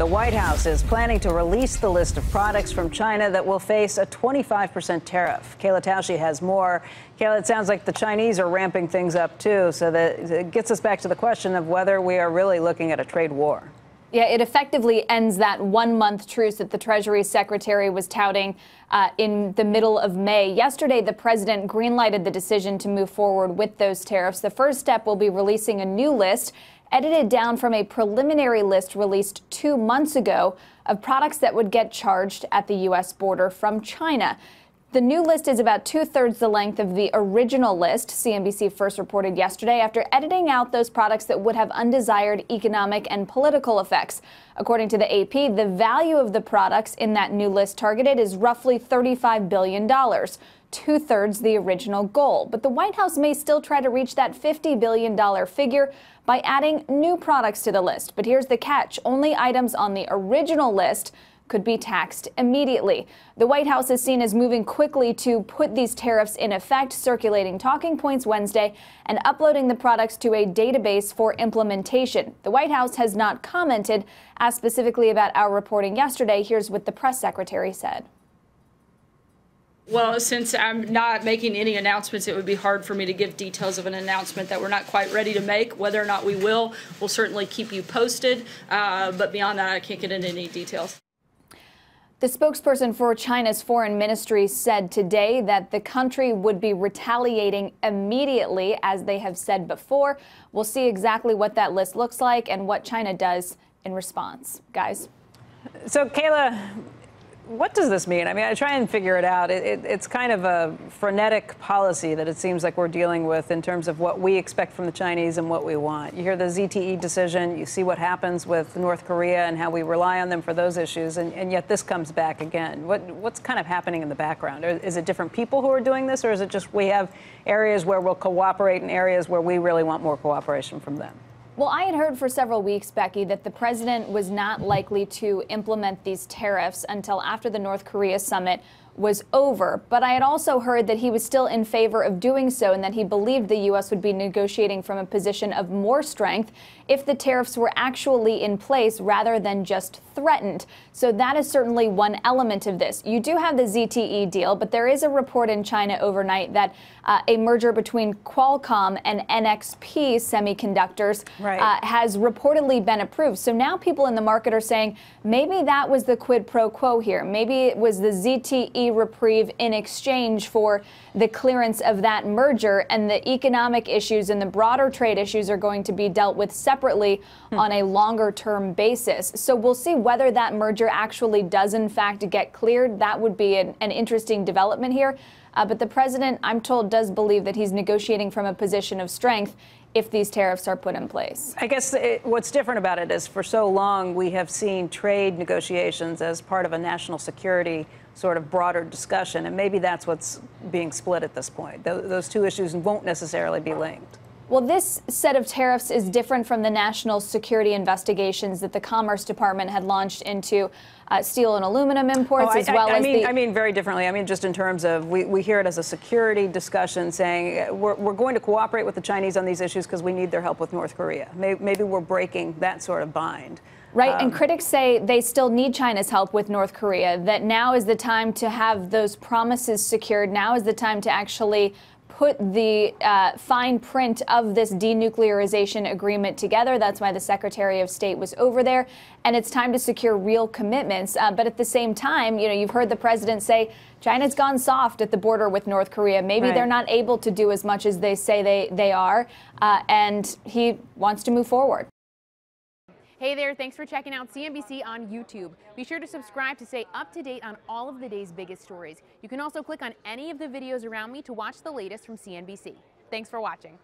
the White House is planning to release the list of products from China that will face a 25% tariff. Kayla Tausche has more. Kayla, it sounds like the Chinese are ramping things up, too. So that it gets us back to the question of whether we are really looking at a trade war. Yeah, it effectively ends that 1-month truce that the Treasury Secretary was touting in the middle of May. Yesterday, the president greenlighted the decision to move forward with those tariffs. The first step will be releasing a new list, edited down from a preliminary list released 2 months ago of products that would get charged at the U.S. border from China. The new list is about 2/3 the length of the original list, CNBC first reported yesterday, after editing out those products that would have undesired economic and political effects. According to the AP, the value of the products in that new list targeted is roughly $35 billion, 2/3 the original goal. But the White House may still try to reach that $50 billion figure by adding new products to the list. But here's the catch. Only items on the original list could be taxed immediately. The White House is seen as moving quickly to put these tariffs in effect, circulating talking points Wednesday and uploading the products to a database for implementation. The White House has not commented as specifically about our reporting yesterday. Here's what the press secretary said. Well, since I'm not making any announcements, it would be hard for me to give details of an announcement that we're not quite ready to make. Whether or not we will, we'll certainly keep you posted. But beyond that, I can't get into any details. The spokesperson for China's foreign ministry said today that the country would be retaliating immediately, as they have said before. We'll see exactly what that list looks like and what China does in response. Guys. So, Kayla, what does this mean? I mean, I try and figure it out. It's kind of a frenetic policy that it seems like we're dealing with in terms of what we expect from the Chinese and what we want. You hear the ZTE decision, you see what happens with North Korea and how we rely on them for those issues, and yet this comes back again. What's kind of happening in the background? Is it different people who are doing this, or is it just we have areas where we'll cooperate and areas where we really want more cooperation from them? Well, I had heard for several weeks, Becky, that the president was not likely to implement these tariffs until after the North Korea summit was over. But I had also heard that he was still in favor of doing so and that he believed the U.S. would be negotiating from a position of more strength if the tariffs were actually in place rather than just threatened. So that is certainly one element of this. You do have the ZTE deal, but there is a report in China overnight that a merger between Qualcomm and NXP Semiconductors has reportedly been approved. So now people in the market are saying maybe that was the quid pro quo here. Maybe it was the ZTE reprieve in exchange for the clearance of that merger, and the economic issues and the broader trade issues are going to be dealt with separately on a longer term basis. So we'll see whether that merger actually does in fact get cleared. That would be an interesting development here. But the president, I'm told, does believe that he's negotiating from a position of strength if these tariffs are put in place. I guess what's different about it is for so long we have seen trade negotiations as part of a national security sort of broader discussion, and maybe that's what's being split at this point. Those two issues won't necessarily be linked. Well, this set of tariffs is different from the national security investigations that the Commerce Department had launched into steel and aluminum imports, I mean, very differently. I mean, just in terms of we hear it as a security discussion saying we're going to cooperate with the Chinese on these issues because we need their help with North Korea. Maybe we're breaking that sort of bind. Right. And critics say they still need China's help with North Korea, that now is the time to have those promises secured. Now is the time to actually put the fine print of this denuclearization agreement together. That's why the Secretary of State was over there. And it's time to secure real commitments. But at the same time, you know, you've heard the president say China's gone soft at the border with North Korea. Maybe they're not able to do as much as they say they are. And he wants to move forward. Hey there, thanks for checking out CNBC on YouTube. Be sure to subscribe to stay up to date on all of the day's biggest stories. You can also click on any of the videos around me to watch the latest from CNBC. Thanks for watching.